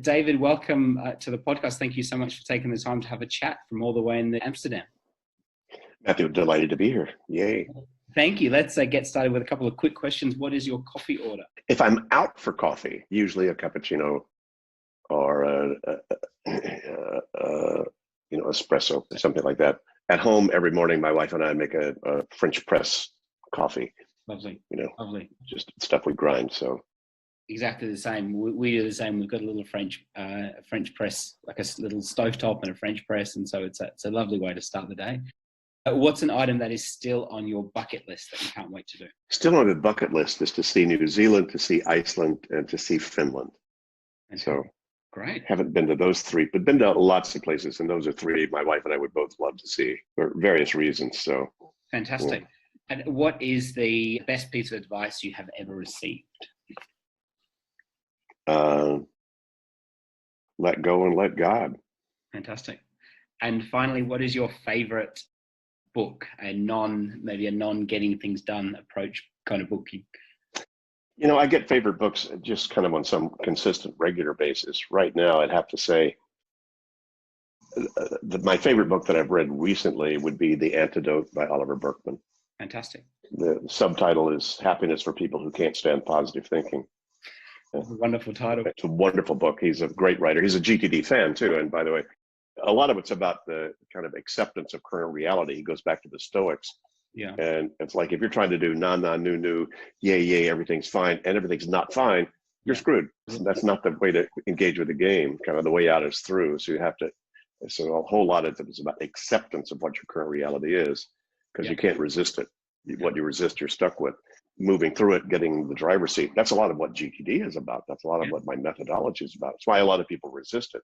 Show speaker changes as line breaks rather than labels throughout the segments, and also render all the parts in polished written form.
David, welcome to the podcast. Thank you so much for taking the time to have a chat from all the way in Amsterdam.
Matthew, delighted to be here. Yay.
Thank you. Let's get started with a couple of quick questions. What is your coffee order?
If I'm out for coffee, usually a cappuccino or espresso, something like that. At home every morning, my wife and I make a French press coffee.
Lovely. Lovely.
Just stuff we grind. So
exactly the same. We do the same. We've got a little French press, like a little stovetop and a French press, and so it's a lovely way to start the day. What's an item that is still on your bucket list that you can't wait to do?
Still on the bucket list is to see New Zealand, to see Iceland, and to see Finland.
Okay.
So
great.
Haven't been to those three, but been to lots of places, and those are three my wife and I would both love to see for various reasons. So
fantastic. Yeah. And what is the best piece of advice you have ever received?
Let go and let God.
Fantastic. And finally, what is your favorite book? Maybe a non-getting things done approach kind of book?
I get favorite books just kind of on some consistent, regular basis. Right now, I'd have to say my favorite book that I've read recently would be The Antidote by Oliver Burkeman.
Fantastic.
The subtitle is Happiness for People Who Can't Stand Positive Thinking.
That's a wonderful title.
It's a wonderful book. He's a great writer. He's a GTD fan too. And by the way, a lot of it's about the kind of acceptance of current reality. He goes back to the Stoics.
Yeah.
And it's like, if you're trying to do new, yay, everything's fine, and everything's not fine, you're screwed. That's not the way to engage with the game. Kind of the way out is through. So a whole lot of it is about acceptance of what your current reality is, because you can't resist it. What you resist, you're stuck with. Moving through it, getting the driver's seat. That's a lot of what GTD is about. That's a lot of what my methodology is about. That's why a lot of people resist it,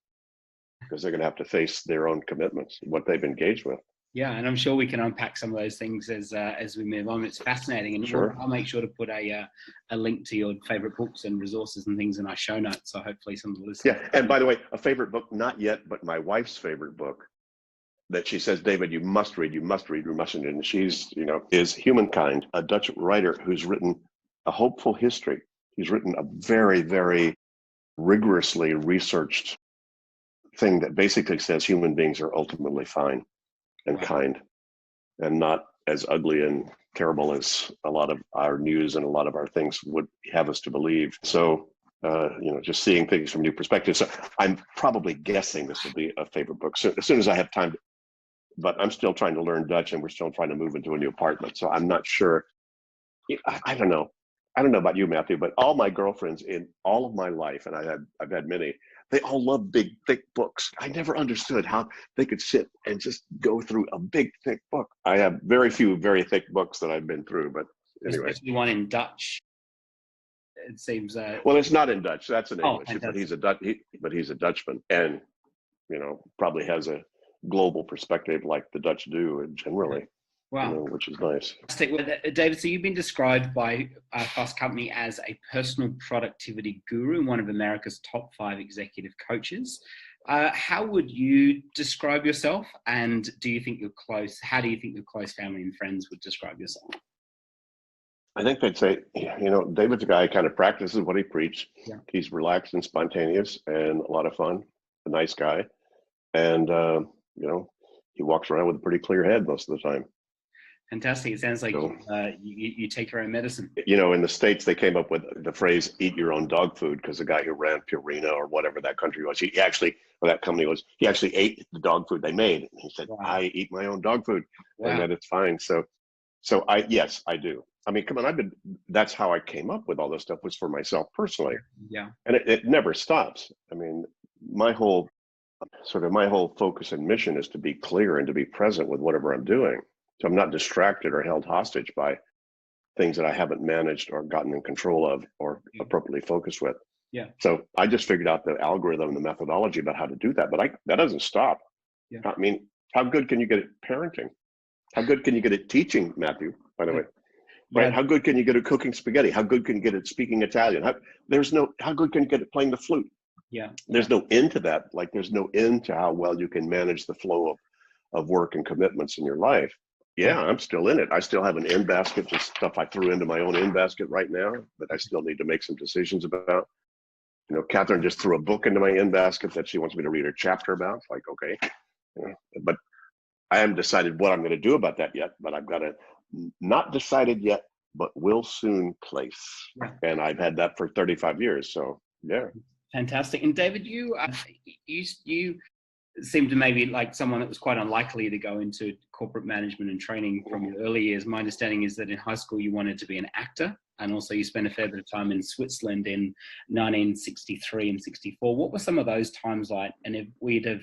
because they're going to have to face their own commitments, what they've engaged with.
Yeah, and I'm sure we can unpack some of those things as we move on. It's fascinating, and
sure.
I'll make sure to put a link to your favorite books and resources and things in our show notes. So hopefully some of the listeners.
Yeah, and by the way, a favorite book, not yet, but my wife's favorite book that she says, David, you must read. And she's, is Humankind, a Dutch writer who's written a hopeful history. He's written a very, very rigorously researched thing that basically says human beings are ultimately fine and kind, and not as ugly and terrible as a lot of our news and a lot of our things would have us to believe. So, just seeing things from new perspectives. So I'm probably guessing this will be a favorite book so, as soon as I have time. But I'm still trying to learn Dutch, and we're still trying to move into a new apartment. So I'm not sure. I don't know. I don't know about you, Matthew, but all my girlfriends in all of my life, and I've had many, they all love big, thick books. I never understood how they could sit and just go through a big, thick book. I have very few, very thick books that I've been through, but anyway.
Especially one in Dutch. It seems.
Well, it's not in Dutch. That's in English.
Fantastic.
But he's a Dutchman, and probably has a global perspective like the Dutch do generally.
Wow.
Which is nice.
David, so you've been described by Fast Company as a personal productivity guru and one of America's top 5 executive coaches. How would you describe yourself? And do you think you're close? How do you think your close family and friends would describe yourself?
I think they'd say, David's a guy who kind of practices what he preached. Yeah. He's relaxed and spontaneous and a lot of fun, a nice guy. And, he walks around with a pretty clear head most of the time.
Fantastic. It sounds like you take your own medicine.
In the States, they came up with the phrase, eat your own dog food, because the guy who ran Purina or whatever that country was, he actually ate the dog food they made. And he said, wow. I eat my own dog food. Wow. And that it's fine. So yes, I do. I mean, come on, that's how I came up with all this stuff, was for myself personally.
Yeah.
And it never stops. I mean, my whole focus and mission is to be clear and to be present with whatever I'm doing. So I'm not distracted or held hostage by things that I haven't managed or gotten in control of or appropriately focused with.
Yeah.
So I just figured out the algorithm, the methodology about how to do that. But that doesn't stop. Yeah. I mean, how good can you get at parenting? How good can you get at teaching, Matthew, by the way? Right? Yeah. How good can you get at cooking spaghetti? How good can you get at speaking Italian? How good can you get at playing the flute?
Yeah.
There's no end to that. Like, there's no end to how well you can manage the flow of work and commitments in your life. Yeah, I'm still in it. I still have an in basket, just stuff I threw into my own in basket right now that I still need to make some decisions about. Catherine just threw a book into my in basket that she wants me to read a chapter about. It's like, okay, but I haven't decided what I'm going to do about that yet. But I've got a not decided yet, but will soon place.
Yeah.
And I've had that for 35 years. So yeah.
Fantastic. And David, you seem to maybe like someone that was quite unlikely to go into corporate management and training from your early years. My understanding is that in high school you wanted to be an actor, and also you spent a fair bit of time in Switzerland in 1963 and 64. What were some of those times like? And if we'd have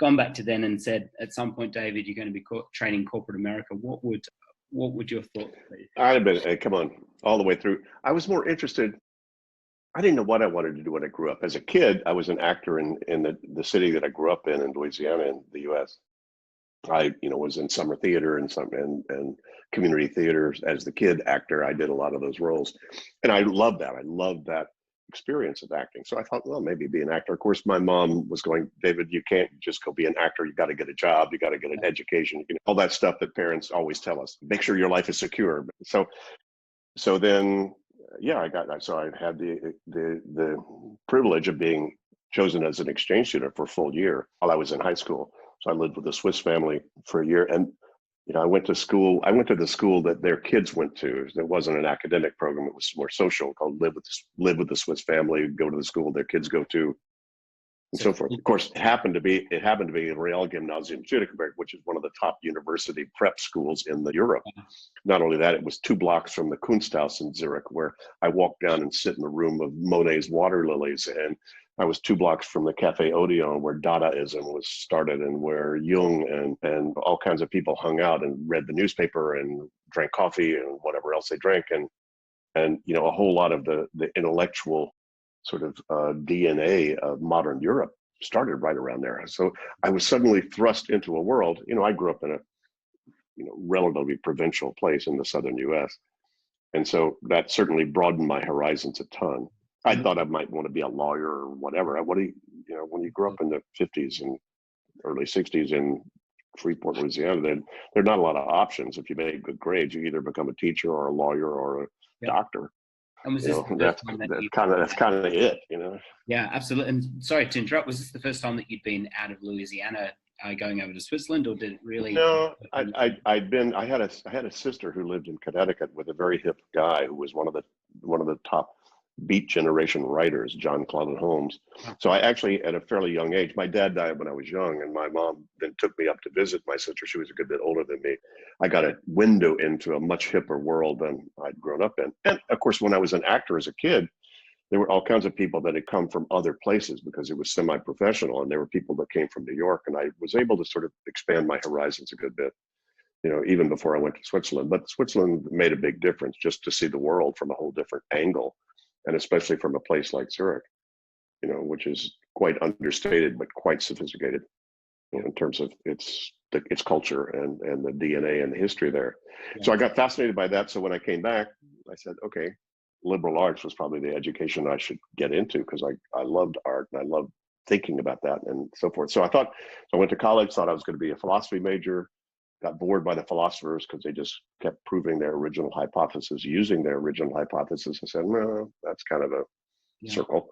gone back to then and said, at some point, David, you're going to be training corporate America, what would your thoughts be?
I'd have been, come on, all the way through. I was more interested. I didn't know what I wanted to do when I grew up. As a kid, I was an actor in the city that I grew up in Louisiana, in the U.S. I, was in summer theater and community theaters as the kid actor. I did a lot of those roles, and I loved that. I loved that experience of acting. So I thought, well, maybe be an actor. Of course, my mom was going, David, you can't just go be an actor. You got to get a job. You got to get an education. All that stuff that parents always tell us. Make sure your life is secure. So then. Yeah, I had the privilege of being chosen as an exchange student for a full year while I was in high school. So I lived with a Swiss family for a year, and I went to school. I went to the school that their kids went to. It wasn't an academic program; it was more social, called Live with the Swiss Family. Go to the school their kids go to, and so forth. Of course, it happened to be Real Gymnasium Zurich, which is one of the top university prep schools in Europe. Not only that, it was 2 blocks from the Kunsthaus in Zurich, where I walked down and sit in the room of Monet's water lilies, and I was 2 blocks from the Café Odeon, where Dadaism was started, and where Jung and all kinds of people hung out and read the newspaper and drank coffee and whatever else they drank, and a whole lot of the intellectual sort of DNA of modern Europe started right around there. So I was suddenly thrust into a world. I grew up in a relatively provincial place in the southern U.S., and so that certainly broadened my horizons a ton. I thought I might want to be a lawyer or whatever. When you grew up in the 50s and early 60s in Freeport, Louisiana, then there are not a lot of options. If you make good grades, you either become a teacher or a lawyer or a doctor.
And was this
that's kind of it,
Yeah, absolutely. And sorry to interrupt. Was this the first time that you'd been out of Louisiana, going over to Switzerland, or did it really?
No, I had a sister who lived in Connecticut with a very hip guy who was one of the top Beat Generation writers, John Clouden Holmes. So I actually, at a fairly young age, my dad died when I was young, and my mom then took me up to visit my sister. She was a good bit older than me. I got a window into a much hipper world than I'd grown up in. And of course, when I was an actor as a kid, there were all kinds of people that had come from other places because it was semi-professional, and there were people that came from New York, and I was able to sort of expand my horizons a good bit, even before I went to Switzerland. But Switzerland made a big difference, just to see the world from a whole different angle, and especially from a place like Zurich, which is quite understated but quite sophisticated, in terms of its culture and the DNA and the history there. Yeah. So I got fascinated by that. So when I came back, I said, okay, liberal arts was probably the education I should get into, because I loved art and I loved thinking about that and so forth. So I went to college, thought I was going to be a philosophy major, got bored by the philosophers because they just kept proving their original hypothesis, using their original hypothesis. I said, no, that's kind of a circle.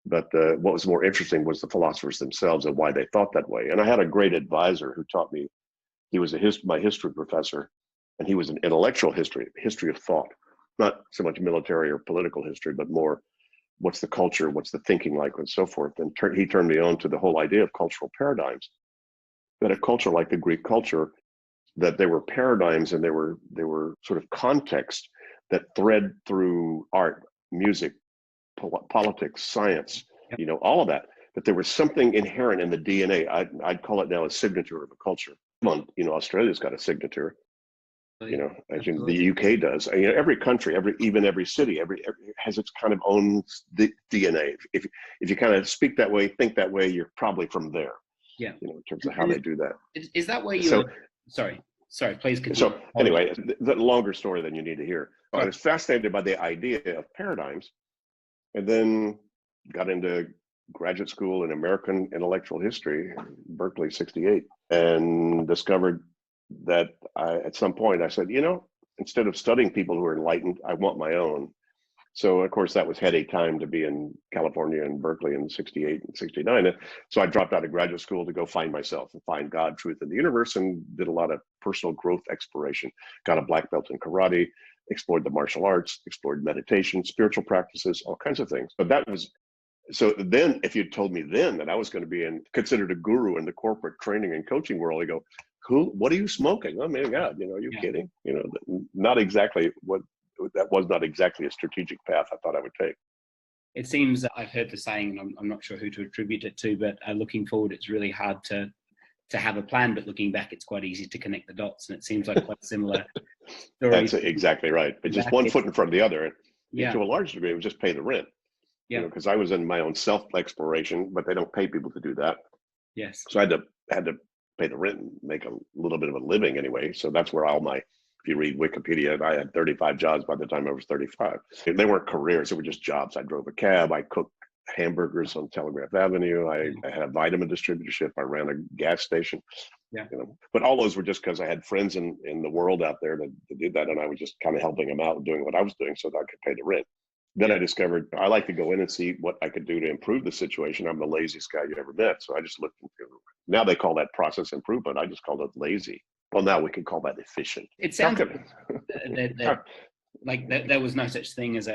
But what was more interesting was the philosophers themselves and why they thought that way. And I had a great advisor who taught me. He was my history professor, and he was an intellectual history of thought, not so much military or political history, but more what's the culture, what's the thinking like, and so forth. And he turned me on to the whole idea of cultural paradigms. That a culture like the Greek culture, that there were paradigms and there were sort of context that thread through art, music, politics, science, all of that. That there was something inherent in the DNA. I'd call it now a signature of a culture. Australia's got a signature. I think the UK does. Every country, every city, every has its kind of own DNA. If you kind of speak that way, think that way, you're probably from there.
Yeah.
In terms of how they do that.
Is that where you? Sorry, please continue.
So anyway, the longer story than you need to hear. I was fascinated by the idea of paradigms, and then got into graduate school in American intellectual history, Berkeley '68, and discovered that at some point I said, instead of studying people who are enlightened, I want my own. So of course that was heady time to be in California and Berkeley in 68 and 69. And so I dropped out of graduate school to go find myself and find God, truth, and the universe, and did a lot of personal growth exploration. Got a black belt in karate, explored the martial arts, explored meditation, spiritual practices, all kinds of things. But that was, so then if you'd told me then that I was going to be considered a guru in the corporate training and coaching world, I go, what are you smoking? Oh my God, are you kidding? Not exactly that was not exactly a strategic path I thought I would take.
It seems, I've heard the saying, and I'm not sure who to attribute it to, but looking forward, it's really hard to have a plan, but looking back, it's quite ezy to connect the dots. And it seems like quite similar stories.
That's exactly right. But just one foot in front of the other. To a large degree, it was just pay the rent. Because I was in my own self-exploration, but they don't pay people to do that.
Yes.
So I had to pay the rent and make a little bit of a living anyway. So that's where if you read Wikipedia, I had 35 jobs by the time I was 35. They weren't careers, they were just jobs. I drove a cab, I cooked hamburgers on Telegraph Avenue, I had a vitamin distributorship, I ran a gas station. But all those were just because I had friends in the world out there that did that, and I was just kind of helping them out, doing what I was doing so that I could pay the rent. Then I discovered I like to go in and see what I could do to improve the situation. I'm the laziest guy you ever met. So I just looked into, now they call that process improvement. I just called it lazy. Well, now we can call that efficient.
It sounds like there was no such thing as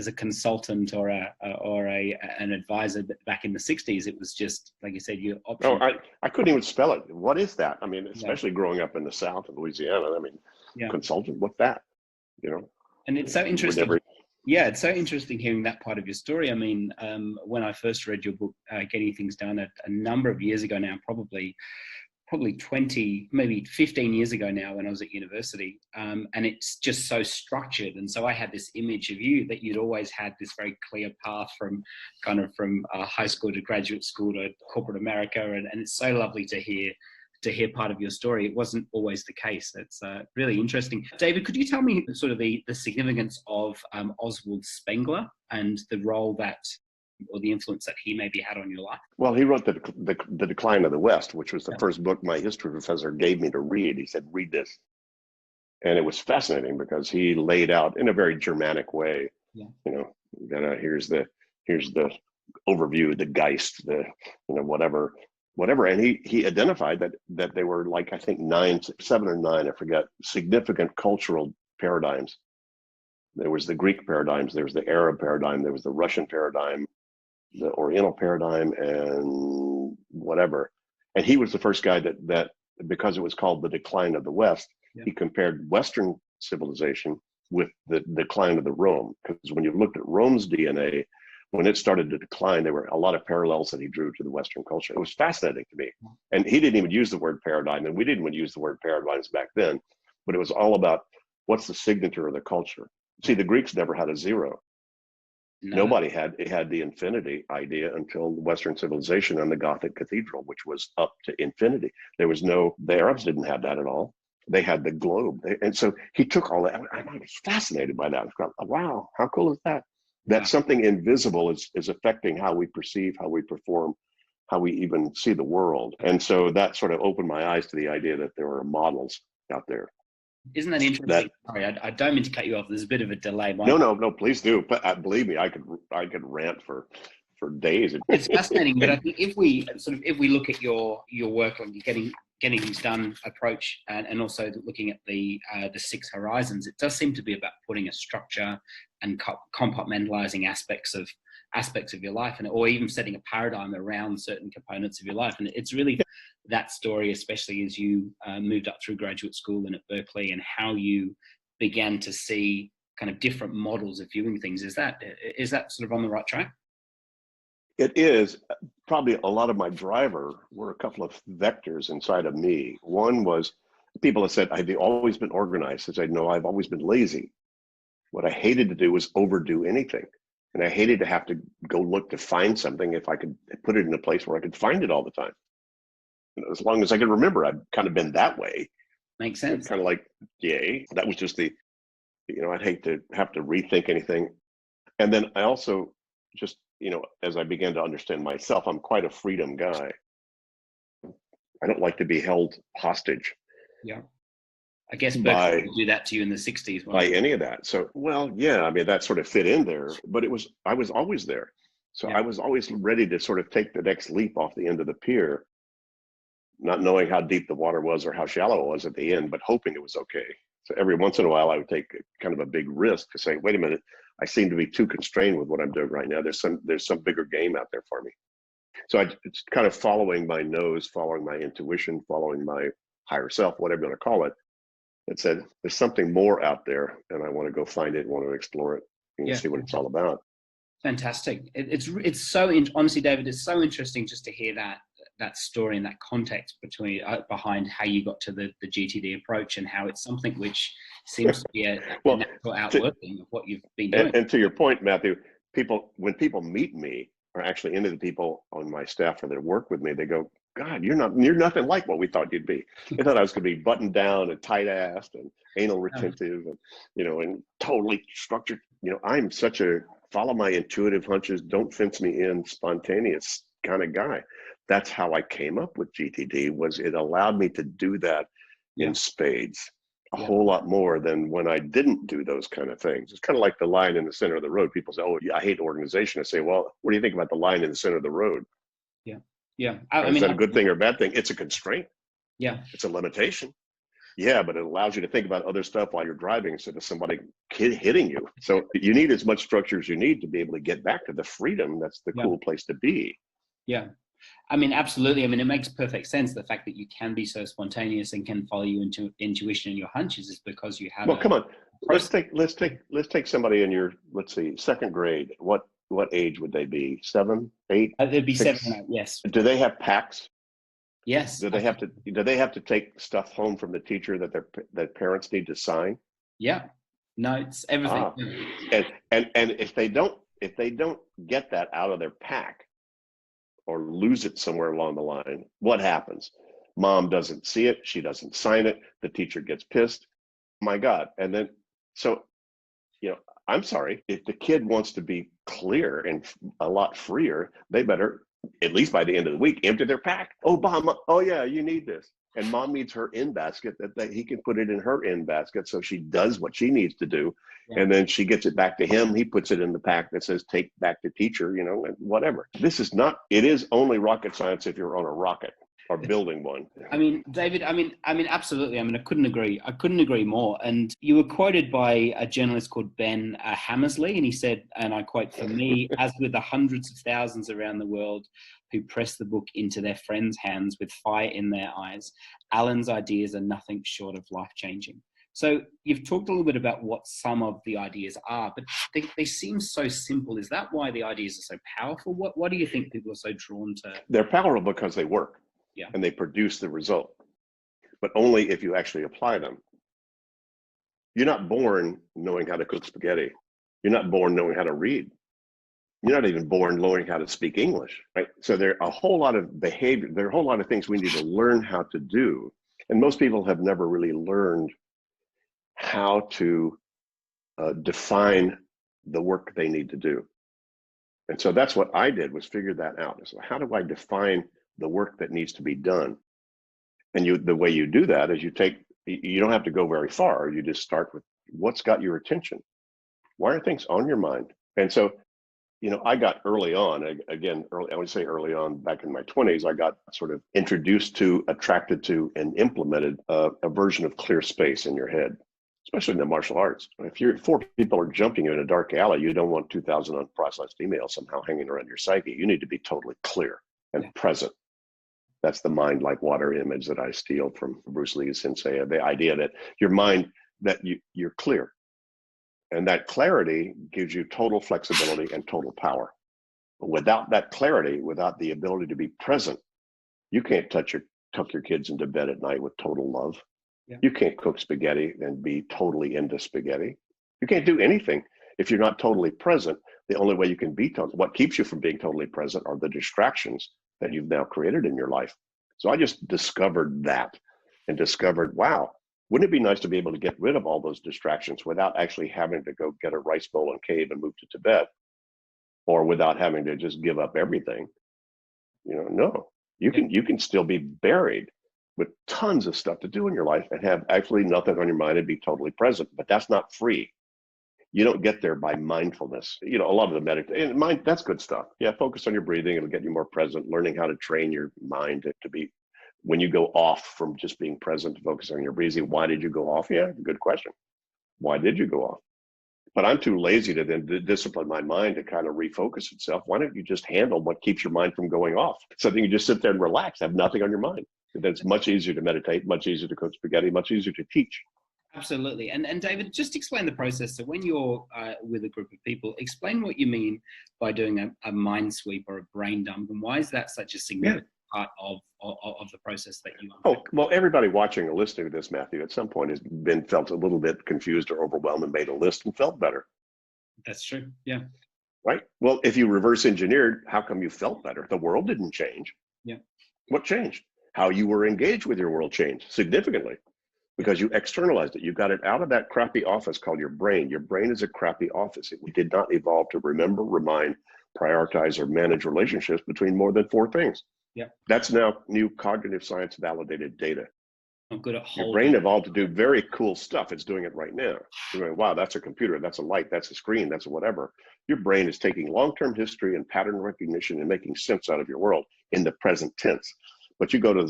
a consultant or an advisor back in the 60s. It was just, like you said, your option.
Oh, I couldn't even spell it. What is that? I mean, especially growing up in the South of Louisiana. I mean, consultant, what's that?
And it's so interesting. It's so interesting hearing that part of your story. I mean, when I first read your book, Getting Things Done, a number of years ago now, probably 20, maybe 15 years ago now, when I was at university, and it's just so structured. And so I had this image of you that you'd always had this very clear path from high school to graduate school to corporate America. And it's so lovely to hear part of your story. It wasn't always the case. It's really interesting. David, could you tell me sort of the significance of Oswald Spengler and the role or the influence that he maybe had on your life?
Well, he wrote the Decline of the West, which was the first book my history professor gave me to read. He said, read this. And it was fascinating because he laid out in a very Germanic way, here's the overview, the Geist, whatever. And he identified that they were like, I think 7 or 9, I forget, significant cultural paradigms. There was the Greek paradigms, there was the Arab paradigm, there was the Russian paradigm, the Oriental paradigm, and whatever. And he was the first guy that because it was called the Decline of the West, he compared Western civilization with the decline of the Rome. Because when you looked at Rome's DNA, when it started to decline, there were a lot of parallels that he drew to the Western culture. It was fascinating to me. And he didn't even use the word paradigm, and we didn't even use the word paradigms back then, but it was all about what's the signature of the culture. See, the Greeks never had a zero. No. Nobody had the infinity idea until Western civilization and the Gothic cathedral, which was up to infinity. The Arabs didn't have that at all. They had the globe. And so he took all that. I was fascinated by that. I thought, wow, how cool is that? That something invisible is affecting how we perceive, how we perform, how we even see the world. And so that sort of opened my eyes to the idea that there were models out there.
Isn't that interesting? Sorry, I don't mean to cut you off. There's a bit of a delay.
No, please do. But believe me, I could rant for days.
It's fascinating. But I think if we look at your work on getting things done approach, and also looking at the 6 horizons, it does seem to be about putting a structure and compartmentalizing aspects of your life, or even setting a paradigm around certain components of your life. And it's really that story, especially as you moved up through graduate school and at Berkeley, and how you began to see kind of different models of viewing things. Is that sort of on the right track?
It is. Probably a lot of my driver were a couple of vectors inside of me. One was, people have said, I've always been organized. I said, no, I've always been lazy. What I hated to do was overdo anything. And I hated to have to go look to find something if I could put it in a place where I could find it all the time. As long as I can remember, I've kind of been that way.
Makes sense.
Kind of like, yay. That was just I'd hate to have to rethink anything. And then I also just, as I began to understand myself, I'm quite a freedom guy. I don't like to be held hostage.
Yeah. I guess Berkeley
by
would do that to you in the 60s,
by
won't
any of that. So, well, yeah, I mean, that sort of fit in there, but I was always there. So
Yeah.
I was always ready to sort of take the next leap off the end of the pier, not knowing how deep the water was or how shallow it was at the end, but hoping it was okay. So every once in a while, I would take kind of a big risk to say, wait a minute, I seem to be too constrained with what I'm doing right now. There's some bigger game out there for me. So it's kind of following my nose, following my intuition, following my higher self, whatever you want to call it, that said, there's something more out there and I want to go find it, want to explore it,
Yeah.
see what it's all about.
Fantastic. It's so honestly, David, it's so interesting just to hear that story and that context behind how you got to the GTD approach, and how it's something which seems to be a
Well,
natural outworking of what you've been doing.
and to your point, Matthew, when people meet me, or actually any of the people on my staff or that work with me, they go, God, you're nothing like what we thought you'd be. They thought I was going to be buttoned down and tight-assed and anal retentive and, and totally structured. I'm such a follow my intuitive hunches, don't fence me in, spontaneous kind of guy. That's how I came up with GTD, was it allowed me to do that in spades. A whole lot more than when I didn't do those kind of things. It's kind of like the line in the center of the road. People say, oh, yeah, I hate organization. I say, well, what do you think about the line in the center of the road?
Yeah. Yeah.
Is that a good thing or a bad thing? It's a constraint.
Yeah.
It's a limitation. Yeah, but it allows you to think about other stuff while you're driving instead of somebody hitting you. So you need as much structure as you need to be able to get back to the freedom. That's the cool place to be.
Yeah. Absolutely. It makes perfect sense. The fact that you can be so spontaneous and can follow you into intuition and your hunches is because you have.
Well, come on. Let's take somebody in your, let's see, second grade. What age would they be? 7, 8?
They'd be
6?
7 or 8. Yes.
Do they have packs?
Yes.
Do they have to take stuff home from the teacher that parents need to sign?
Yeah. No, it's everything.
And if they don't get that out of their pack, or lose it somewhere along the line, what happens? Mom doesn't see it, she doesn't sign it, the teacher gets pissed. My God. And then, so, I'm sorry, if the kid wants to be clear and a lot freer, they better, at least by the end of the week, empty their pack. Oh, Mom, oh yeah, you need this. And Mom needs her in basket that he can put it in her in basket, so she does what she needs to do. Yeah. And then she gets it back to him. He puts it in the pack that says, take back to teacher, and whatever. It is only rocket science if you're on a rocket or building one.
David, absolutely. I couldn't agree more. And you were quoted by a journalist called Ben Hammersley, and he said, and I quote, "For me, as with the hundreds of thousands around the world who press the book into their friends' hands with fire in their eyes, Alan's ideas are nothing short of life-changing." So you've talked a little bit about what some of the ideas are, but they seem so simple. Is that why the ideas are so powerful? What do you think people are so drawn to?
They're powerful because they work.
Yeah.
And they produce the result, but only if you actually apply them. You're not born knowing how to cook spaghetti. You're not born knowing how to read. You're not even born knowing how to speak English, right? So there are a whole lot of behavior. There are a whole lot of things we need to learn how to do. And most people have never really learned how to define the work they need to do. And so that's what I did, was figure that out. So how do I define the work that needs to be done? And the way you do that is you don't have to go very far. You just start with what's got your attention. Why are things on your mind? And so, I got early on, I would say early on, back in my 20s, I got sort of introduced to, attracted to, and implemented a version of clear space in your head, especially in the martial arts. If 4 people are jumping you in a dark alley, you don't want 2,000 unprocessed emails somehow hanging around your psyche. You need to be totally clear and present. That's the mind like water image that I steal from Bruce Lee's Sensei, the idea that your mind, that you're clear. And that clarity gives you total flexibility and total power. But without that clarity, without the ability to be present, you can't tuck your kids into bed at night with total love. Yeah. You can't cook spaghetti and be totally into spaghetti. You can't do anything if you're not totally present. The only way you can be what keeps you from being totally present are the distractions that you've now created in your life. So I just discovered that and discovered, wow, wouldn't it be nice to be able to get rid of all those distractions without actually having to go get a rice bowl and cave and move to Tibet, or without having to just give up everything? No, you can still be buried, with tons of stuff to do in your life and have actually nothing on your mind and be totally present. But that's not free. You don't get there by mindfulness. A lot of the meditation, mind, that's good stuff. Yeah, focus on your breathing. It'll get you more present, learning how to train your mind to be, when you go off from just being present, to focus on your breathing. Why did you go off? Yeah, good question. Why did you go off? But I'm too lazy to then discipline my mind to kind of refocus itself. Why don't you just handle what keeps your mind from going off? Something you just sit there and relax, have nothing on your mind. That's much easier to meditate, much easier to cook spaghetti, much easier to teach.
Absolutely. And David, just explain the process. So when you're with a group of people, explain what you mean by doing a mind sweep or a brain dump, and why is that such a significant part of the process that you
unpack? Oh, well, everybody watching or listening to this, Matthew, at some point has felt a little bit confused or overwhelmed and made a list and felt better.
That's true. Yeah.
Right? Well, if you reverse engineered, how come you felt better? The world didn't change.
Yeah.
What changed? How you were engaged with your world changed significantly. Because you externalized it. You got it out of that crappy office called your brain. Your brain is a crappy office. We did not evolve to remember, remind, prioritize, or manage relationships between more than 4 things.
Yeah.
That's now new cognitive science validated data.
I'm good at
your brain evolved to do very cool stuff. It's doing it right now. You're going, wow, that's a computer, that's a light, that's a screen, that's a whatever. Your brain is taking long-term history and pattern recognition and making sense out of your world in the present tense. But you go to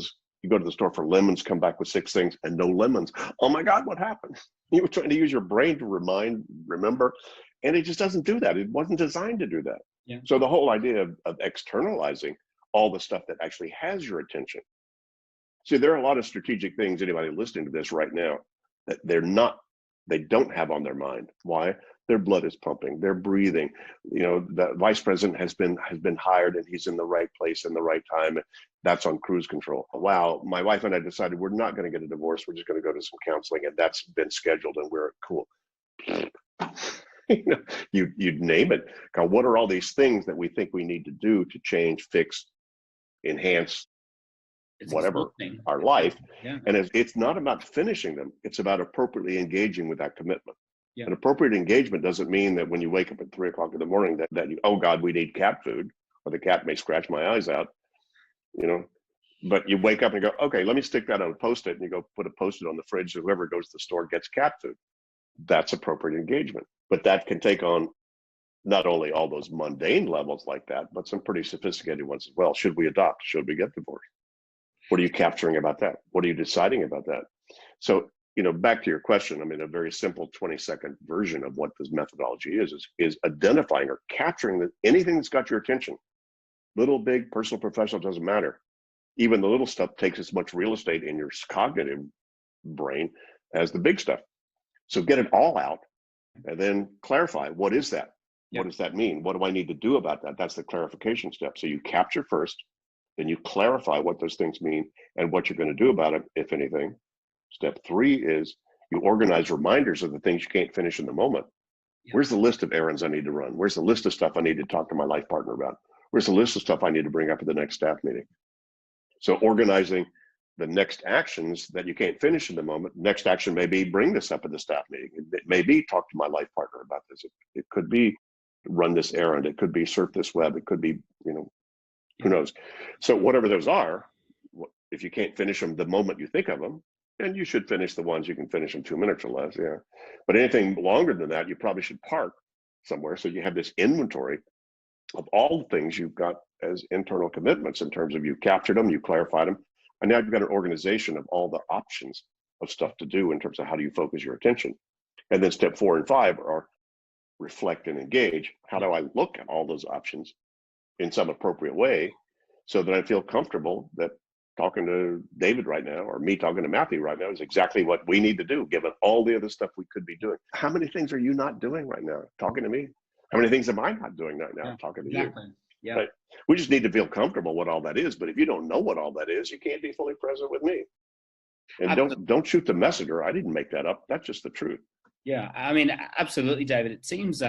the store for lemons, come back with 6 things and no lemons. Oh my God, what happened? You were trying to use your brain to remember, and it just doesn't do that. It wasn't designed to do that.
Yeah.
So the whole idea of externalizing all the stuff that actually has your attention. See, there are a lot of strategic things, anybody listening to this right now, that they don't have on their mind. Why? Their blood is pumping, they're breathing. The vice president has been hired and he's in the right place in the right time. That's on cruise control. Wow, my wife and I decided we're not going to get a divorce. We're just going to go to some counseling, and that's been scheduled, and we're cool. You'd name it. What are all these things that we think we need to do to change, fix, enhance, whatever our life?
Yeah.
And it's not about finishing them. It's about appropriately engaging with that commitment.
Yeah.
An appropriate engagement doesn't mean that when you wake up at 3 o'clock in the morning that you, oh God, we need cat food, or the cat may scratch my eyes out, but you wake up and go, okay, let me stick that on a Post-it, and you go put a Post-it on the fridge, so whoever goes to the store gets cat food. That's appropriate engagement. But that can take on not only all those mundane levels like that, but some pretty sophisticated ones as well. Should we adopt? Should we get divorced? What are you capturing about that? What are you deciding about that? So, back to your question, a very simple 20-second version of what this methodology is identifying or capturing anything that's got your attention. Little, big, personal, professional, doesn't matter. Even the little stuff takes as much real estate in your cognitive brain as the big stuff. So get it all out and then clarify, what is that? What does that mean? What do I need to do about that? That's the clarification step. So you capture first, then you clarify what those things mean and what you're going to do about it, if anything. Step 3 is you organize reminders of the things you can't finish in the moment. Yeah. Where's the list of errands I need to run? Where's the list of stuff I need to talk to my life partner about? Where's the list of stuff I need to bring up at the next staff meeting? So organizing the next actions that you can't finish in the moment. Next action may be bring this up at the staff meeting. It may be talk to my life partner about this. It could be run this errand. It could be surf this web. It could be, who knows? So whatever those are, if you can't finish them the moment you think of them, then you should finish the ones you can finish in 2 minutes or less. Yeah. But anything longer than that, you probably should park somewhere. So you have this inventory of all the things you've got as internal commitments in terms of you captured them, you clarified them, and now you've got an organization of all the options of stuff to do in terms of how do you focus your attention. And then step 4 and 5 are reflect and engage. How do I look at all those options in some appropriate way so that I feel comfortable that talking to David right now or me talking to Matthew right now is exactly what we need to do, given all the other stuff we could be doing. How many things are you not doing right now talking to me? How many things am I not doing right now talking to you?
Yeah.
Right? We just need to feel comfortable what all that is. But if you don't know what all that is, you can't be fully present with me. And don't shoot the messenger. I didn't make that up. That's just the truth.
Yeah, absolutely, David. It seems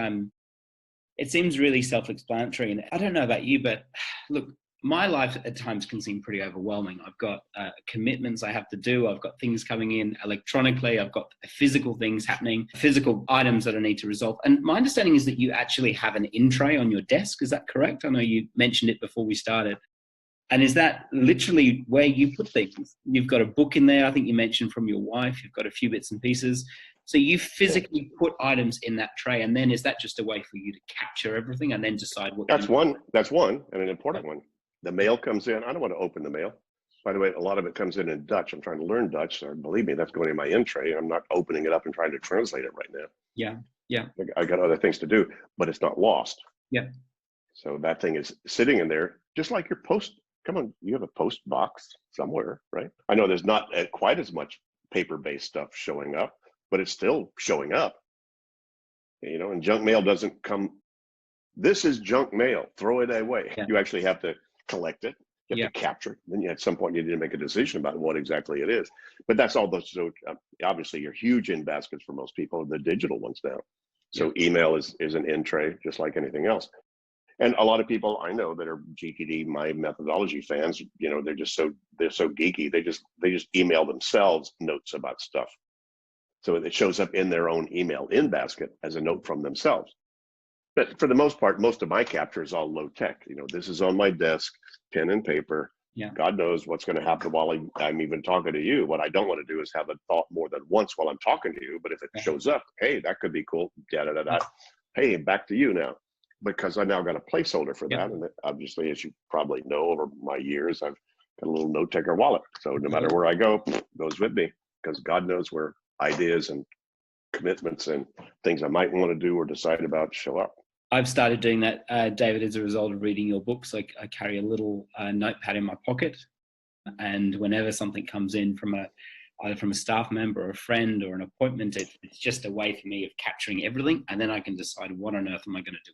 really self-explanatory. And I don't know about you, but look, my life at times can seem pretty overwhelming. I've got commitments I have to do. I've got things coming in electronically. I've got physical things happening, physical items that I need to resolve. And my understanding is that you actually have an in tray on your desk. Is that correct? I know you mentioned it before we started. And is that literally where you put things? You've got a book in there, I think you mentioned, from your wife. You've got a few bits and pieces. So you physically put items in that tray, and then is that just a way for you to capture everything and then decide what
That's one, and an important one. The mail comes in. I don't want to open the mail. By the way, a lot of it comes in Dutch. I'm trying to learn Dutch. So believe me, that's going in my in tray. I'm not opening it up and trying to translate it right now.
Yeah. Yeah.
I got other things to do, but it's not lost.
Yeah.
So that thing is sitting in there, just like your post. Come on, you have a post box somewhere, right? I know there's not quite as much paper-based stuff showing up, but it's still showing up. You know, and junk mail doesn't come. This is junk mail. Throw it away.
Yeah.
You actually have to collect it. You have to capture it. Then at some point you need to make a decision about what exactly it is. But that's all those. So obviously, your huge in baskets for most people are the digital ones now. So email is an in tray, just like anything else. And a lot of people I know that are GTD, my methodology fans, you know, they're so geeky. They just email themselves notes about stuff. So it shows up in their own email in basket as a note from themselves. But for the most part, most of my capture is all low tech. You know, this is on my desk, pen and paper.
Yeah.
God knows what's going to happen while I'm even talking to you. What I don't want to do is have a thought more than once while I'm talking to you. But if it shows up, hey, that could be cool. Hey, back to you now. Because I now got a placeholder for that. And obviously, as you probably know, over my years, I've got a little note taker wallet. So no matter where I go, it goes with me, because God knows where ideas and commitments and things I might want to do or decide about show up.
I've started doing that, David, as a result of reading your books. I carry a little notepad in my pocket, and whenever something comes in from either from a staff member or a friend or an appointment, it's just a way for me of capturing everything, and then I can decide what on earth am I going to do.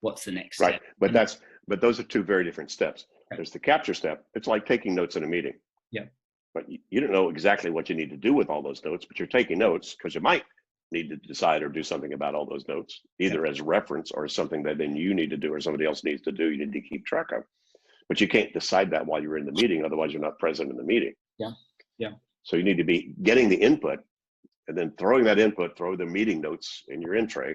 What's the next step?
Right, but those are two very different steps. There's the capture step. It's like taking notes in a meeting.
Yeah.
But you don't know exactly what you need to do with all those notes, but you're taking notes because you might need to decide or do something about all those notes, either as reference or something that then you need to do or somebody else needs to do. You need to keep track of. But you can't decide that while you're in the meeting, otherwise you're not present in the meeting.
Yeah. Yeah.
So you need to be getting the input and then throwing that input, throw the meeting notes in your in tray.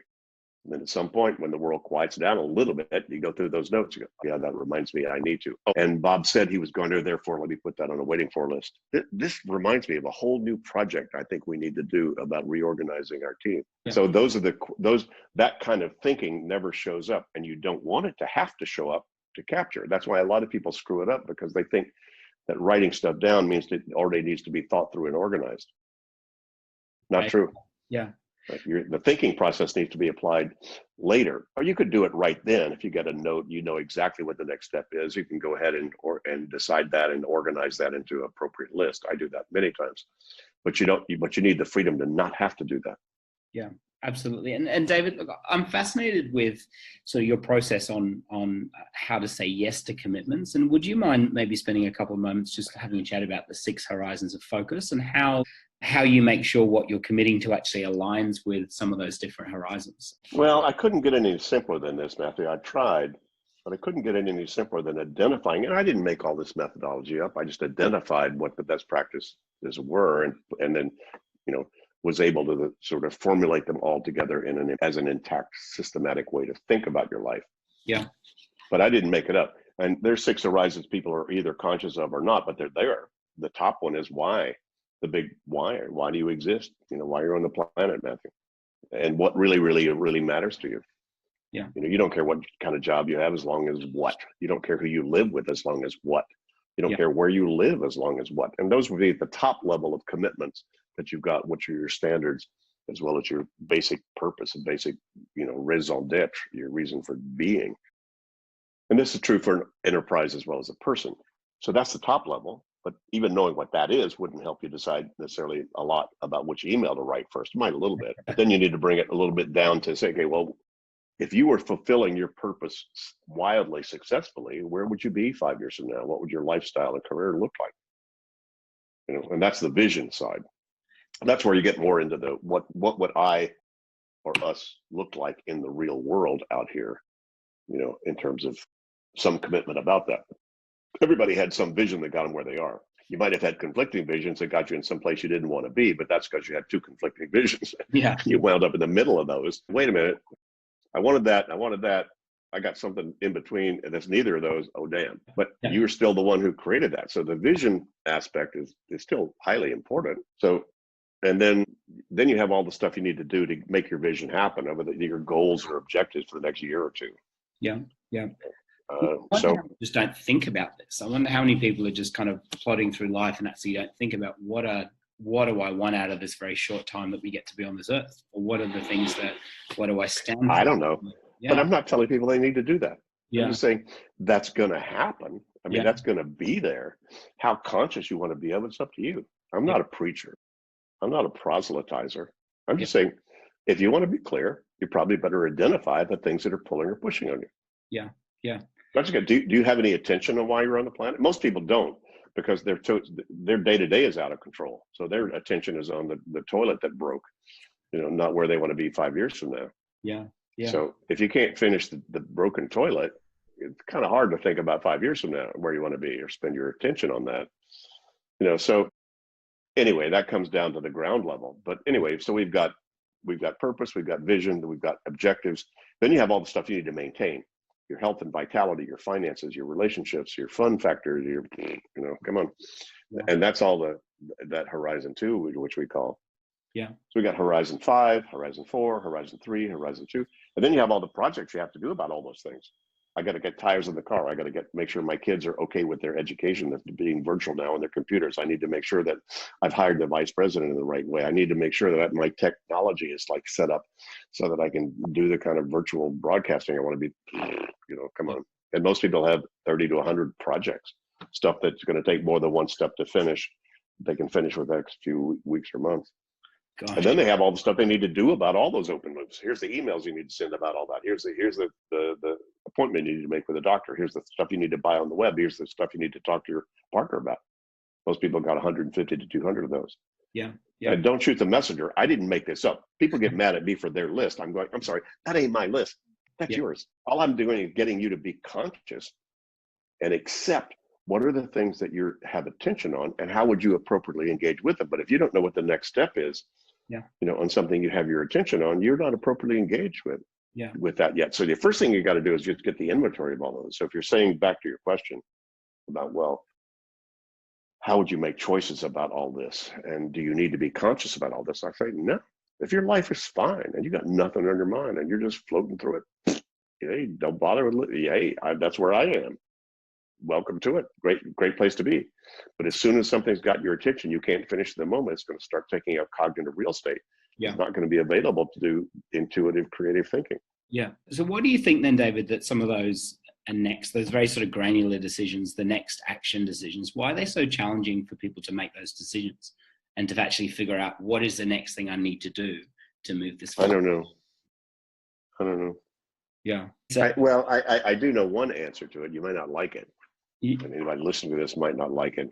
And then at some point, when the world quiets down a little bit, you go through those notes. You go, yeah, that reminds me I need to. Oh, and Bob said he was going to, therefore, let me put that on a waiting for list. This reminds me of a whole new project I think we need to do about reorganizing our team. Yeah. So that kind of thinking never shows up, and you don't want it to have to show up to capture. That's why a lot of people screw it up, because they think that writing stuff down means it already needs to be thought through and organized. Not true.
Yeah.
The thinking process needs to be applied later, or you could do it right then. If you get a note, you know exactly what the next step is. You can go ahead and decide that and organize that into an appropriate list. I do that many times, but you need the freedom to not have to do that.
Yeah, absolutely. And David, look, I'm fascinated with sort of your process on how to say yes to commitments. And would you mind maybe spending a couple of moments just having a chat about the 6 horizons of focus and how you make sure what you're committing to actually aligns with some of those different horizons?
Well, I couldn't get any simpler than this, Matthew. I tried, but I couldn't get any simpler than identifying. And I didn't make all this methodology up. I just identified what the best practices were, and then, was able to sort of formulate them all together as an intact, systematic way to think about your life.
Yeah.
But I didn't make it up. And there's 6 horizons people are either conscious of or not, but they're there. The top one is why. The big why. Why do you exist? Why you're on the planet, Matthew, and what really matters to you.
Yeah.
You don't care what kind of job you have as long as what. You don't care who you live with as long as what. You don't care where you live as long as what. And those would be at the top level of commitments that you've got, which are your standards, as well as your basic purpose and basic, raison d'etre, your reason for being. And this is true for an enterprise as well as a person. So that's the top level. But even knowing what that is wouldn't help you decide necessarily a lot about which email to write first. It might a little bit, but then you need to bring it a little bit down to say, okay, well, if you were fulfilling your purpose wildly successfully, where would you be 5 years from now? What would your lifestyle and career look like? And that's the vision side. And that's where you get more into the what would I or us look like in the real world out here, in terms of some commitment about that. Everybody had some vision that got them where they are. You might have had conflicting visions that got you in some place you didn't want to be, but that's because you had 2 conflicting visions.
Yeah.
You wound up in the middle of those. Wait a minute. I wanted that. I got something in between and that's neither of those. Oh, damn. But
Yeah.
you're still the one who created that. So the vision aspect is still highly important. So, and then you have all the stuff you need to do to make your vision happen over your goals or objectives for the next year or two.
Yeah. Yeah.
So
just don't think about this. I wonder how many people are just kind of plodding through life and actually don't think about what do I want out of this very short time that we get to be on this earth, or what are the things what do I stand for?
I don't know, but I'm not telling people they need to do that.
Yeah.
I'm just saying that's going to happen. I mean, that's going to be there. How conscious you want to be of it's up to you. I'm not a preacher. I'm not a proselytizer. I'm just saying, if you want to be clear, you probably better identify the things that are pulling or pushing on you.
Yeah. Yeah.
Do you have any attention on why you're on the planet? Most people don't, because their day-to-day is out of control. So their attention is on the toilet that broke, not where they want to be 5 years from now.
Yeah. Yeah.
So if you can't finish the broken toilet, it's kind of hard to think about 5 years from now where you want to be or spend your attention on that. So anyway, that comes down to the ground level. But anyway, so we've got purpose, we've got vision, we've got objectives. Then you have all the stuff you need to maintain. Your health and vitality, your finances, your relationships, your fun factor, come on. Yeah. And that's all that horizon 2, which we call.
Yeah.
So we got horizon 5, horizon 4, horizon 3, horizon 2. And then you have all the projects you have to do about all those things. I got to get tires in the car. I got to make sure my kids are okay with their education that's being virtual now on their computers. I need to make sure that I've hired the vice president in the right way. I need to make sure that my technology is set up so that I can do the kind of virtual broadcasting I want to be, come on. And most people have 30 to 100 projects, stuff that's going to take more than one step to finish. They can finish with the next few weeks or months. Gosh. And then they have all the stuff they need to do about all those open loops. Here's the emails you need to send about all that. Here's the appointment you need to make with a doctor. Here's the stuff you need to buy on the web. Here's the stuff you need to talk to your partner about. Most people got 150 to 200 of those.
Yeah. Yeah.
And don't shoot the messenger. I didn't make this up. People get mad at me for their list. I'm sorry, that ain't my list. That's yours. All I'm doing is getting you to be conscious and accept what are the things that you have attention on and how would you appropriately engage with them. But if you don't know what the next step is, on something you have your attention on, you're not appropriately engaged with that yet. So the first thing you got to do is just get the inventory of all of those. So if you're saying back to your question about, well, how would you make choices about all this? And do you need to be conscious about all this? I say, no. If your life is fine and you got nothing on your mind and you're just floating through it, hey, don't bother with it. Hey, that's where I am. Welcome to it. Great place to be. But as soon as something's got your attention, you can't finish the moment. It's going to start taking up cognitive real estate. Yeah. It's not going to be available to do intuitive, creative thinking.
Yeah. So what do you think then, David, that some of those those very sort of granular decisions, the next action decisions, why are they so challenging for people to make those decisions and to actually figure out what is the next thing I need to do to move this forward?
I don't know.
Yeah.
I do know one answer to it. You might not like it. And anybody listening to this might not like it.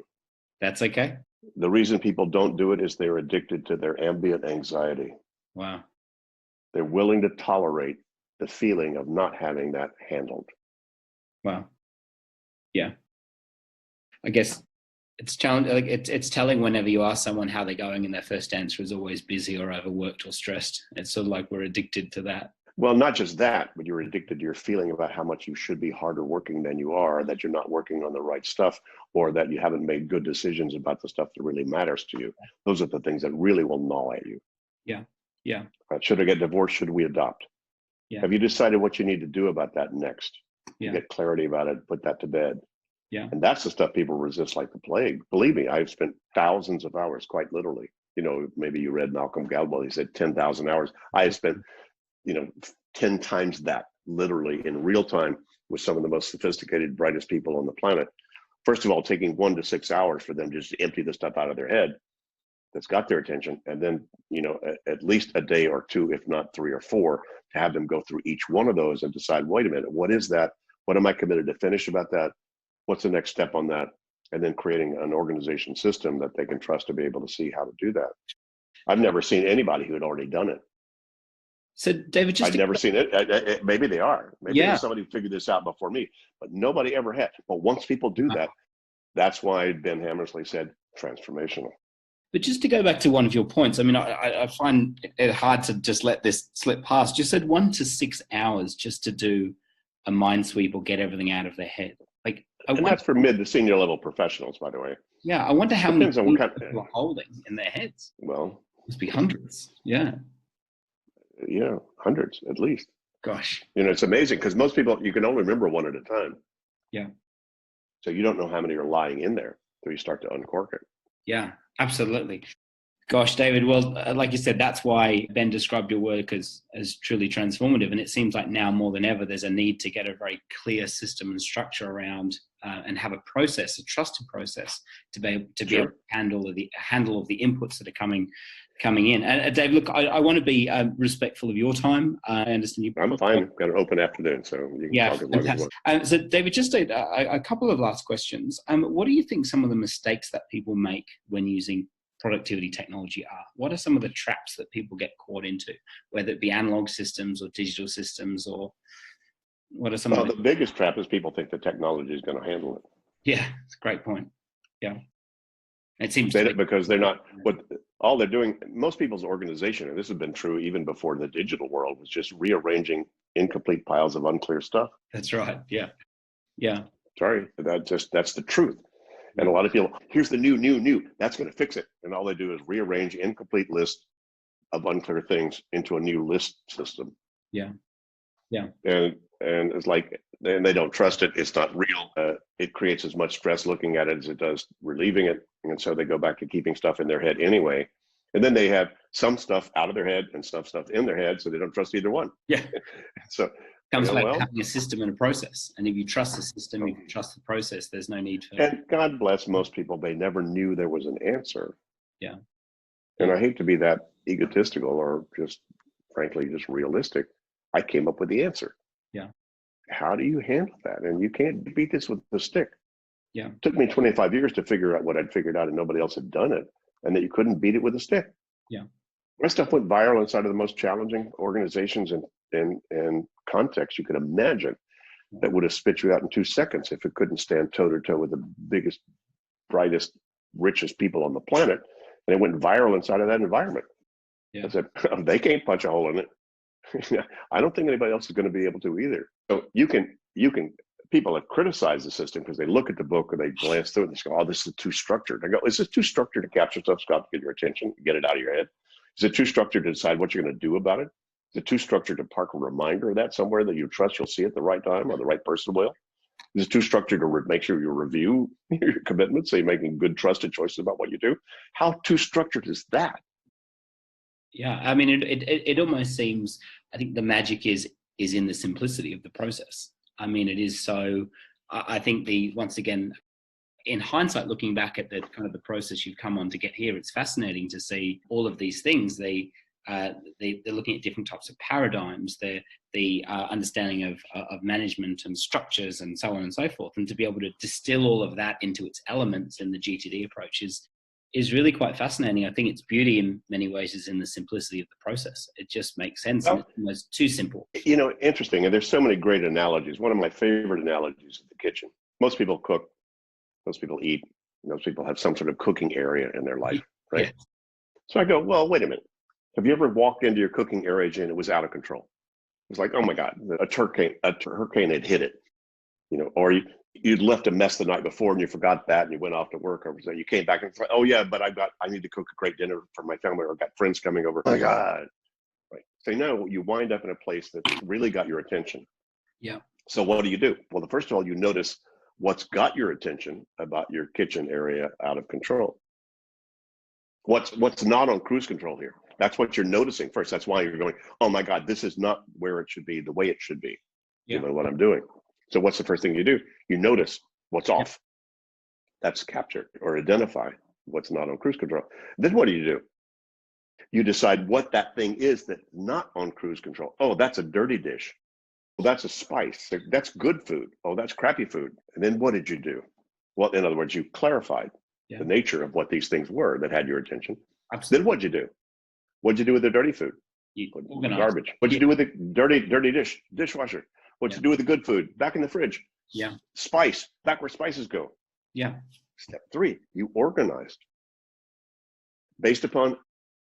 That's okay.
The reason people don't do it is they're addicted to their ambient anxiety.
Wow.
They're willing to tolerate the feeling of not having that handled.
Wow. Yeah. I guess it's challenging. Like it's telling whenever you ask someone how they're going and their first answer is always busy or overworked or stressed. It's sort of like we're addicted to that.
Well, not just that, but you're addicted to your feeling about how much you should be harder working than you are, that you're not working on the right stuff, or that you haven't made good decisions about the stuff that really matters to you. Those are the things that really will gnaw at you.
Yeah. Yeah.
Should I get divorced? Should we adopt? Yeah. Have you decided what you need to do about that next? Yeah. Get clarity about it, put that to bed.
Yeah.
And that's the stuff people resist like the plague. Believe me, I've spent thousands of hours, quite literally. Maybe you read Malcolm Gladwell, he said 10,000 hours. I have spent 10 times that literally in real time with some of the most sophisticated, brightest people on the planet. First of all, taking 1 to 6 hours for them just to empty the stuff out of their head that's got their attention. And then, at least a day or two, if not 3 or 4, to have them go through each one of those and decide, wait a minute, what is that? What am I committed to finish about that? What's the next step on that? And then creating an organization system that they can trust to be able to see how to do that. I've never seen anybody who had already done it.
So, David,
I've never seen it. Maybe they are. Maybe there's somebody who figured this out before me, but nobody ever had. But once people do that, that's why Ben Hammersley said transformational.
But just to go back to one of your points, I mean, I find it hard to just let this slip past. You said 1 to 6 hours just to do a mind sweep or get everything out of their head. Like,
and that's for mid to senior level professionals, by the way.
Yeah, I wonder how
Depends
many
on what
things
kind.
people are holding in their heads.
Well,
Must be hundreds. Yeah.
yeah, hundreds at least.
Gosh.
It's amazing because most people, you can only remember one at a time.
Yeah.
So you don't know how many are lying in there until you start to uncork it.
Yeah, absolutely. Gosh, David, well, like you said, that's why Ben described your work as truly transformative. And it seems like now more than ever, there's a need to get a very clear system and structure around and have a process, a trusted process to be able to handle the inputs that are coming in. And Dave, look, I want to be respectful of your time. I understand you.
I'm fine. Got an open afternoon, so you can talk as long as you want.
So, David, just a couple of last questions. What do you think some of the mistakes that people make when using productivity technology are? What are some of the traps that people get caught into, whether it be analog systems or digital systems, or what are some of
the biggest trap is people think the technology is going to handle it.
Yeah, it's a great point. Yeah. It seems
because they're not, all they're doing, most people's organization, and this has been true even before the digital world, was just rearranging incomplete piles of unclear stuff.
That's right. Yeah. Yeah.
Sorry, that's the truth. And a lot of people, here's the new, that's going to fix it. And all they do is rearrange incomplete list of unclear things into a new list system.
Yeah. Yeah.
And it's like, and they don't trust it. It's not real. It creates as much stress looking at it as it does relieving it. And so they go back to keeping stuff in their head anyway. And then they have some stuff out of their head and stuff in their head. So they don't trust either one.
Yeah.
So
comes back to having a system and a process. And if you trust the system, if you trust the process, there's no need for.
And God bless most people, they never knew there was an answer.
Yeah.
And I hate to be that egotistical or just frankly just realistic. I came up with the answer.
Yeah.
How do you handle that? And you can't beat this with a stick.
Yeah.
It took me 25 years to figure out what I'd figured out and nobody else had done it, and that you couldn't beat it with a stick.
Yeah.
My stuff went viral inside of the most challenging organizations and contexts you could imagine that would have spit you out in 2 seconds if it couldn't stand toe to toe with the biggest, brightest, richest people on the planet. And it went viral inside of that environment.
Yeah.
I said, they can't punch a hole in it. I don't think anybody else is going to be able to either. So you can, people have criticized the system because they look at the book or they glance through it and they go, oh, this is too structured. I go, is this too structured to capture stuff, Scott, to get your attention, get it out of your head? Is it too structured to decide what you're going to do about it? Is it too structured to park a reminder of that somewhere that you trust you'll see at the right time or the right person will? Is it too structured to make sure you review your commitments so you're making good, trusted choices about what you do? How too structured is that?
Yeah, I mean, it almost seems, I think the magic is in the simplicity of the process. I mean, it is so, I think once again, in hindsight, looking back at the kind of the process you've come on to get here, it's fascinating to see all of these things. They're looking at different types of paradigms, the understanding of management and structures and so on and so forth. And to be able to distill all of that into its elements in the GTD approach is really quite fascinating. I think its beauty in many ways is in the simplicity of the process. It just makes sense. And it's almost too simple.
Interesting. And there's so many great analogies. One of my favorite analogies is the kitchen. Most people cook, most people eat, most people have some sort of cooking area in their life, right? Yeah. So I go, well, wait a minute. Have you ever walked into your cooking area and it was out of control? It's like, oh my God, a hurricane had hit it, or you'd left a mess the night before and you forgot that and you went off to work, or you came back and oh yeah, but I need to cook a great dinner for my family, or I've got friends coming over. Oh my God. Right. So now you wind up in a place that really got your attention.
Yeah.
So what do? Well, first of all, you notice what's got your attention about your kitchen area out of control. What's not on cruise control here? That's what you're noticing first. That's why you're going, oh my God, this is not where it should be, the way it should be, given what I'm doing. So what's the first thing you do? You notice what's off. That's capture or identify what's not on cruise control. Then what do? You decide what that thing is that's not on cruise control. Oh, that's a dirty dish. Well, that's a spice. That's good food. Oh, that's crappy food. And then what did you do? Well, in other words, you clarified the nature of what these things were that had your attention.
Absolutely.
Then what'd you do? What'd you do with the dirty food? Garbage. What'd you do with the dirty dishwasher? What'd you do with the good food? Back in the fridge.
Yeah.
Spice, back where spices go.
Yeah.
Step 3, you organized. Based upon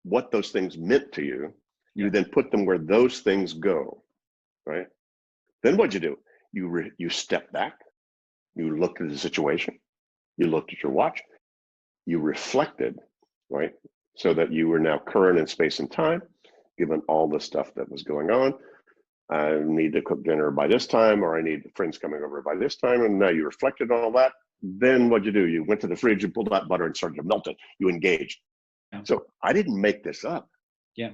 what those things meant to you, you then put them where those things go, right? Then what'd you do? You step back, you looked at the situation, you looked at your watch, you reflected, right? So that you were now current in space and time, given all the stuff that was going on. I need to cook dinner by this time, or I need friends coming over by this time. And now you reflected on all that. Then what'd you do? You went to the fridge, you pulled out butter and started to melt it. You engaged.
Yeah.
So I didn't make this up.
Yeah.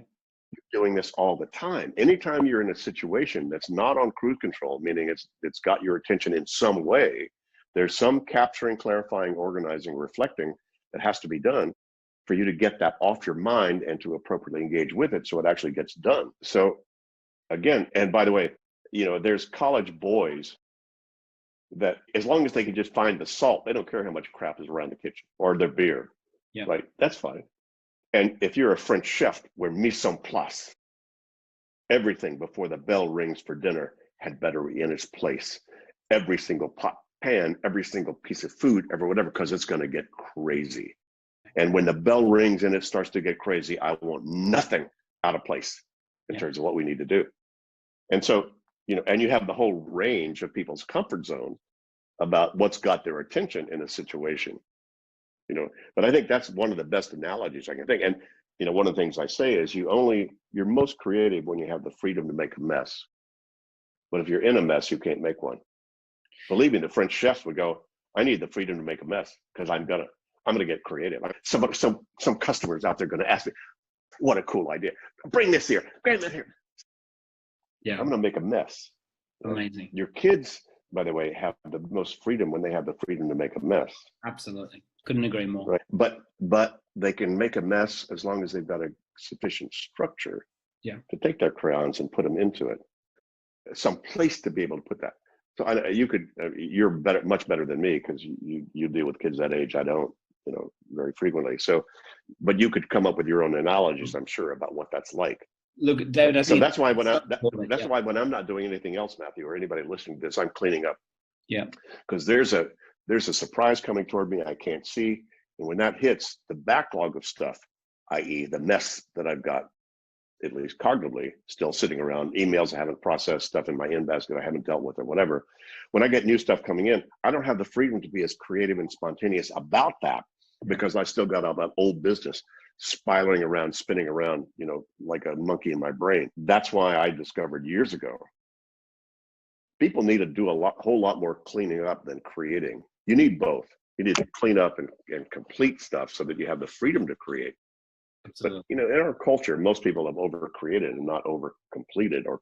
You're doing this all the time. Anytime you're in a situation that's not on cruise control, meaning it's got your attention in some way, there's some capturing, clarifying, organizing, reflecting that has to be done for you to get that off your mind and to appropriately engage with it so it actually gets done. So again, and by the way, there's college boys that as long as they can just find the salt, they don't care how much crap is around the kitchen or their beer.
Yeah.
Right? That's fine. And if you're a French chef where mise en place, everything before the bell rings for dinner had better be in its place. Every single pot, pan, every single piece of food, whatever, because it's going to get crazy. And when the bell rings and it starts to get crazy, I want nothing out of place in terms of what we need to do. And so, and you have the whole range of people's comfort zone about what's got their attention in a situation. But I think that's one of the best analogies I can think. And one of the things I say is you're most creative when you have the freedom to make a mess. But if you're in a mess, you can't make one. Believe me, the French chefs would go, I need the freedom to make a mess because I'm gonna get creative. Some customers out there are gonna ask me, what a cool idea. Bring this here, bring this here.
Yeah.
I'm gonna make a mess.
Amazing.
Your kids, by the way, have the most freedom when they have the freedom to make a mess.
Absolutely. Couldn't agree more.
Right. But they can make a mess as long as they've got a sufficient structure to take their crayons and put them into it. Some place to be able to put that. So you're better, much better than me because you deal with kids that age. I don't, very frequently. So, but you could come up with your own analogies, I'm sure, about what that's like.
Look, David, I think
that's why why when I'm not doing anything else, Matthew, or anybody listening to this, I'm cleaning up.
Yeah.
Because there's a surprise coming toward me I can't see. And when that hits, the backlog of stuff, i.e. the mess that I've got, at least cognitively, still sitting around, emails I haven't processed, stuff in my in basket I haven't dealt with or whatever. When I get new stuff coming in, I don't have the freedom to be as creative and spontaneous about that because I still got all that old business spiraling around, spinning around, like a monkey in my brain. That's why I discovered years ago, people need to do whole lot more cleaning up than creating. You need both. You need to clean up and complete stuff so that you have the freedom to create. Absolutely. But in our culture, most people have over-created and not over-completed or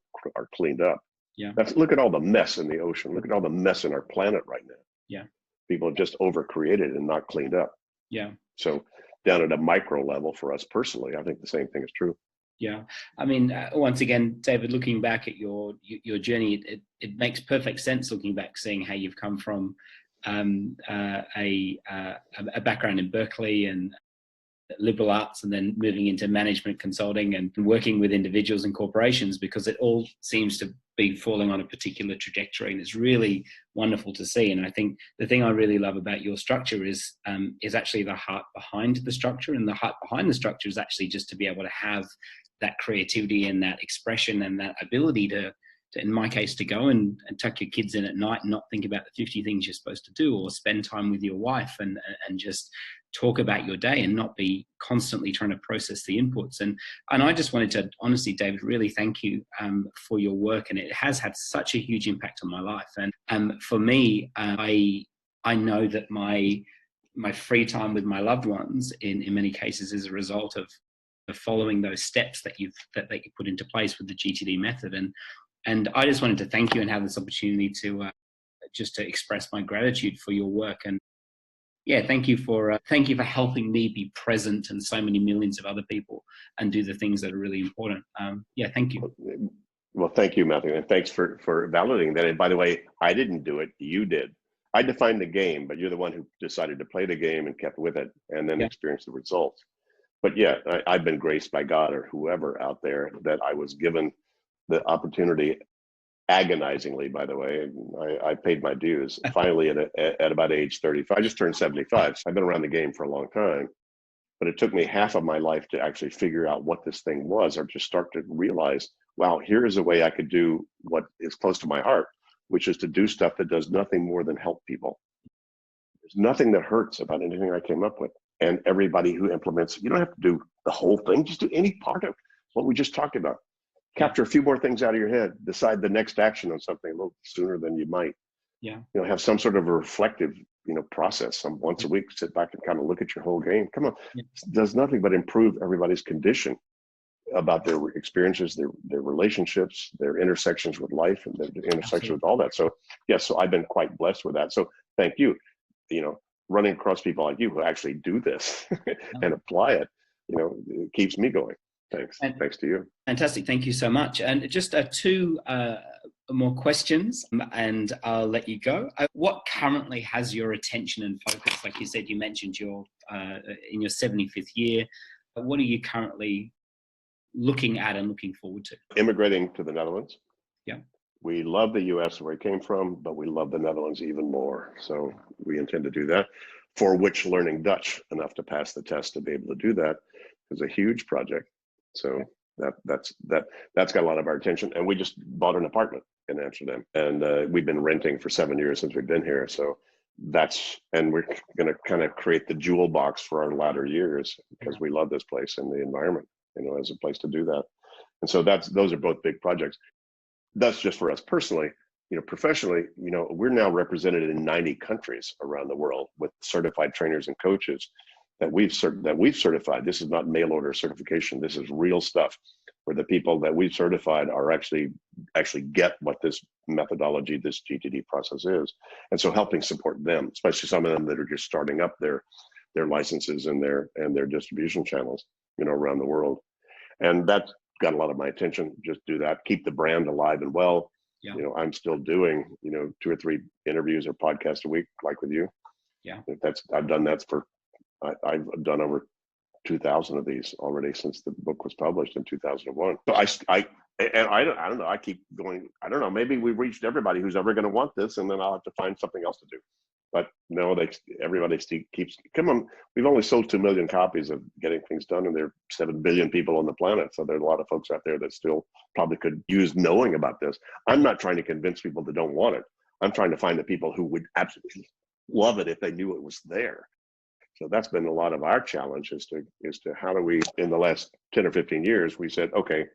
cleaned up.
Yeah.
Look at all the mess in the ocean. Look at all the mess in our planet right now.
Yeah.
People have just over-created and not cleaned up.
Yeah.
So down at a micro level for us personally, I think the same thing is true.
Yeah. I mean, once again, David, looking back at your journey, it makes perfect sense looking back, seeing how you've come from a background in Berkeley and liberal arts, and then moving into management consulting and working with individuals and corporations, because it all seems to be falling on a particular trajectory, and it's really wonderful to see. And I think the thing I really love about your structure is actually the heart behind the structure, and the heart behind the structure is actually just to be able to have that creativity and that expression and that ability to in my case, to go and tuck your kids in at night and not think about the 50 things you're supposed to do, or spend time with your wife and just talk about your day and not be constantly trying to process the inputs. And I just wanted to honestly, David, really thank you for your work. And it has had such a huge impact on my life. And for me, I know that my free time with my loved ones in many cases is a result of following those steps that you put into place with the GTD method. And I just wanted to thank you and have this opportunity to just to express my gratitude for your work. And yeah, thank you for helping me be present and so many millions of other people and do the things that are really important. Yeah, thank you.
Well, thank you, Matthew, and thanks for validating that. And by the way, I didn't do it; you did. I defined the game, but you're the one who decided to play the game and kept with it, and then experienced the results. But yeah, I've been graced by God or whoever out there that I was given the opportunity, agonizingly, by the way. I paid my dues finally at about age 35. I just turned 75. So I've been around the game for a long time, but it took me half of my life to actually figure out what this thing was, or to start to realize, wow, here's a way I could do what is close to my heart, which is to do stuff that does nothing more than help people. There's nothing that hurts about anything I came up with. And everybody who implements, you don't have to do the whole thing, just do any part of what we just talked about. Capture a few more things out of your head, decide the next action on something a little sooner than you might.
Yeah.
Have some sort of a reflective, process. Once a week, sit back and kind of look at your whole game. Come on, it does nothing but improve everybody's condition about their experiences, their relationships, their intersections with life, and their intersections with all that. So yes, so I've been quite blessed with that. So thank you. Running across people like you who actually do this and apply it, it keeps me going. Thanks to you.
Fantastic. Thank you so much. And just two more questions, and I'll let you go. What currently has your attention and focus? Like you said, you mentioned you're in your 75th year. What are you currently looking at and looking forward to?
Immigrating to the Netherlands.
Yeah.
We love the US where we came from, but we love the Netherlands even more. So we intend to do that, for which learning Dutch enough to pass the test to be able to do that is a huge project. So that's got a lot of our attention. And we just bought an apartment in Amsterdam, and we've been renting for 7 years since we've been here. So and we're going to kind of create the jewel box for our latter years because we love this place and the environment, as a place to do that. And so those are both big projects. That's just for us personally. Professionally, we're now represented in 90 countries around the world with certified trainers and coaches that we've certified. This is not mail order certification. This is real stuff where the people that we've certified are actually get what this methodology, this GTD process is. And so helping support them, especially some of them that are just starting up their licenses and their distribution channels, around the world. And that's got a lot of my attention. Just do that, keep the brand alive and well. Yeah. I'm still doing, 2 or 3 interviews or podcasts a week, like with you.
Yeah.
I've done that I've done over 2,000 of these already since the book was published in 2001. So I don't know. I keep going. I don't know. Maybe we've reached everybody who's ever going to want this, and then I'll have to find something else to do. But no, everybody keeps. Come on, we've only sold 2 million copies of Getting Things Done, and there are 7 billion people on the planet. So there's a lot of folks out there that still probably could use knowing about this. I'm not trying to convince people that don't want it. I'm trying to find the people who would absolutely love it if they knew it was there. So that's been a lot of our challenge is to how do we, in the last 10 or 15 years, we said, okay,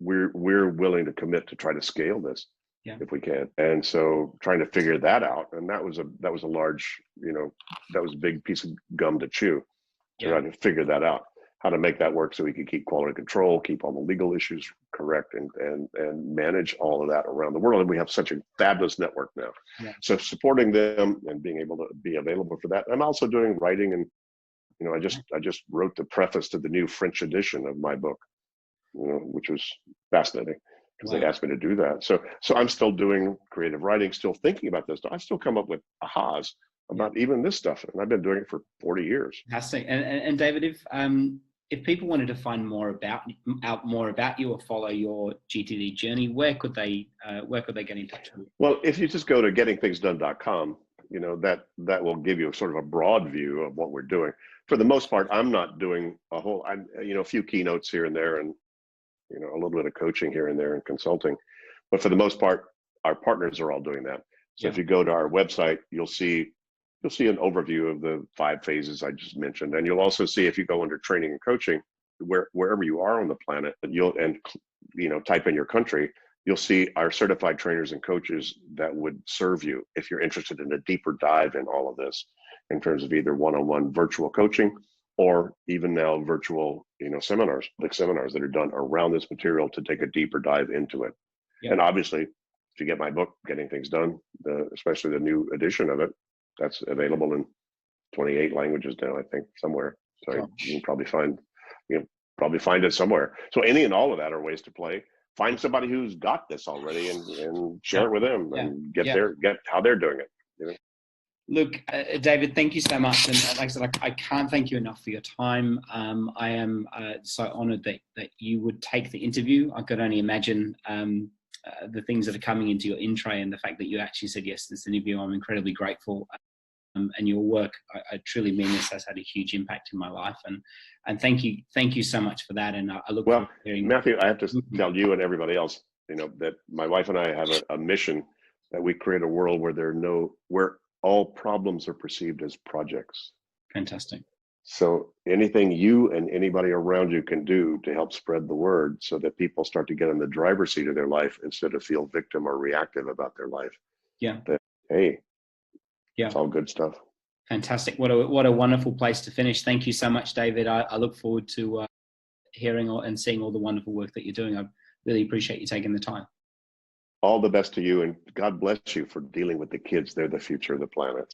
we're willing to commit to try to scale this if we can. And so trying to figure that out. And that was a large, that was a big piece of gum to chew to try to figure that out, how to make that work so we could keep quality control, keep all the legal issues correct, and manage all of that around the world. And we have such a fabulous network now. Yeah. So supporting them and being able to be available for that. I'm also doing writing, and I just wrote the preface to the new French edition of my book, which was fascinating because they asked me to do that. So I'm still doing creative writing, still thinking about this. I still come up with ahas about even this stuff, and I've been doing it for 40 years.
Fantastic. And David, if people wanted to find out more about you or follow your GTD journey, where could they get in touch with you?
Well, if you just go to gettingthingsdone.com, that will give you sort of a broad view of what we're doing. For the most part, I'm not doing a few keynotes here and there, and a little bit of coaching here and there and consulting. But for the most part, our partners are all doing that. So if you go to our website, you'll see an overview of the 5 phases I just mentioned. And you'll also see, if you go under training and coaching, wherever you are on the planet, and type in your country, you'll see our certified trainers and coaches that would serve you if you're interested in a deeper dive in all of this, in terms of either one-on-one virtual coaching or even now virtual, seminars, like seminars that are done around this material to take a deeper dive into it. Yeah. And obviously, if you get my book, Getting Things Done, especially the new edition of it, that's available in 28 languages now, I think, somewhere. So you can probably find it somewhere. So any and all of that are ways to play. Find somebody who's got this already and share it with them and get how they're doing it.
Look, David, thank you so much. And like I said, I can't thank you enough for your time. I am so honored that you would take the interview. I could only imagine the things that are coming into your in tray, and the fact that you actually said yes to this interview. I'm incredibly grateful. And your work, I truly mean this, has had a huge impact in my life. And thank you so much for that. And I look forward to hearing.
Matthew, I have to tell you and everybody else, that my wife and I have a mission, that we create a world where all problems are perceived as projects.
Fantastic.
So anything you and anybody around you can do to help spread the word so that people start to get in the driver's seat of their life instead of feel victim or reactive about their life.
Yeah.
That, hey,
yeah,
it's all good stuff.
Fantastic. What a wonderful place to finish. Thank you so much, David. I look forward to hearing and seeing all the wonderful work that you're doing. I really appreciate you taking the time.
All the best to you, and God bless you for dealing with the kids. They're the future of the planet.